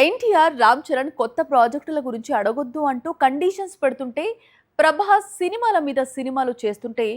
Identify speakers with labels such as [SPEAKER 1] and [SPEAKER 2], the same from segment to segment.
[SPEAKER 1] ఎన్టీఆర్, రామ్ చరణ్ కొత్త ప్రాజెక్టుల గురించి అడగొద్దు అంటూ కండిషన్స్ పెడుతుంటే, ప్రభాస్ సినిమాల మీద సినిమాలు చేస్తుంటే,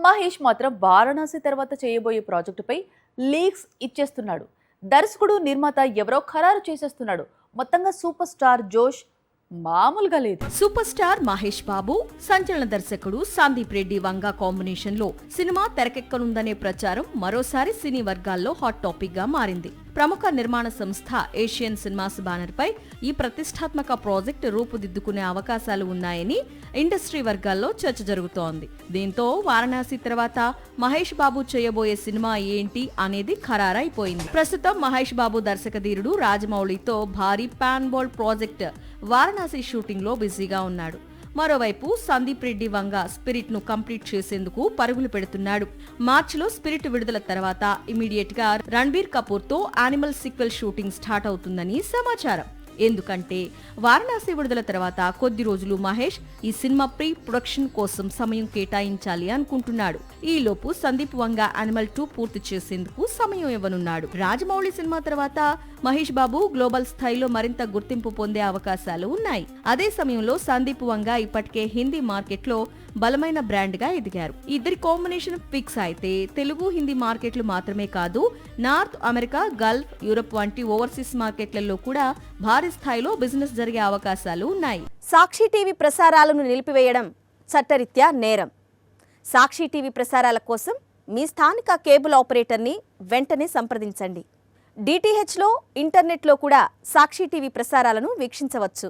[SPEAKER 1] మహేష్ మాత్రం వారణాసి తర్వాత చేయబోయే ప్రాజెక్టుపై లీక్స్ ఇచ్చేస్తున్నాడు. దర్శకుడు, నిర్మాత ఎవరో ఖరారు చేసేస్తున్నాడు. మొత్తంగా సూపర్ స్టార్ జోష్ మామూలుగా లేదు.
[SPEAKER 2] సూపర్ స్టార్ మహేష్ బాబు, సంచలన దర్శకుడు సందీప్ రెడ్డి వంగ కాంబినేషన్ లో సినిమా తెరకెక్కనుందనే ప్రచారం మరోసారి సినీ వర్గాల్లో హాట్ టాపిక్ గా మారింది. ప్రముఖ నిర్మాణ సంస్థ ఏషియన్ సినిమాస్ బ్యానర్ పై ఈ ప్రతిష్టాత్మక ప్రాజెక్టు రూపుదిద్దుకునే అవకాశాలు ఉన్నాయని ఇండస్ట్రీ వర్గాల్లో చర్చ జరుగుతోంది. దీంతో వారణాసి తర్వాత మహేష్ బాబు చేయబోయే సినిమా ఏంటి అనేది ఖరారైపోయింది. ప్రస్తుతం మహేష్ బాబు దర్శకధీరుడు రాజమౌళితో భారీ పాన్ బోల్డ్ ప్రాజెక్ట్ వారణాసి షూటింగ్ లో బిజీగా ఉన్నాడు. మరోవైపు సందీప్ రెడ్డి వంగ స్పిరిట్ ను కంప్లీట్ చేసేందుకు పరుగులు పెడుతున్నాడు. మార్చిలో స్పిరిట్ విడుదల తర్వాత ఇమీడియట్ గా రణబీర్ కపూర్ తో యానిమల్ సీక్వెల్ షూటింగ్ స్టార్ట్ అవుతుందని సమాచారం. ఎందుకంటే వారణాసి విడుదల తర్వాత కొద్ది రోజులు మహేష్ ఈ సినిమా ప్రీ ప్రొడక్షన్ కోసం సమయం కేటాయించాలి అనుకుంటున్నాడు. ఈలోపు సందీప్ వంగ యానిమల్ 2 పూర్తి చేసేందుకు సమయం ఇవ్వనున్నాడు. రాజమౌళి సినిమా తర్వాత మహేష్ బాబు గ్లోబల్ స్థాయిలో మరింత గుర్తింపు పొందే అవకాశాలు ఉన్నాయి. అదే సమయంలో సందీప్ వంగ ఇప్పటికే హిందీ మార్కెట్ లో బలమైన బ్రాండ్ గా ఎదిగారు. ఇద్దరి కాంబినేషన్ ఫిక్స్ అయితే తెలుగు, హిందీ మార్కెట్లు మాత్రమే కాదు, నార్త్ అమెరికా, గల్ఫ్, యూరప్ వంటి ఓవర్సీస్ మార్కెట్లలో కూడా భారీ స్థాయిలో బిజినెస్ జరిగే అవకాశాలు ఉన్నాయి.
[SPEAKER 3] సాక్షి టీవీ ప్రసారాలను నిలిపివేయడం చట్టరీత్యా నేరం. సాక్షి టీవీ ప్రసారాల కోసం మీ స్థానిక కేబుల్ ఆపరేటర్ని వెంటనే సంప్రదించండి. డిటిహెచ్లో, ఇంటర్నెట్లో కూడా సాక్షి టీవీ ప్రసారాలను వీక్షించవచ్చు.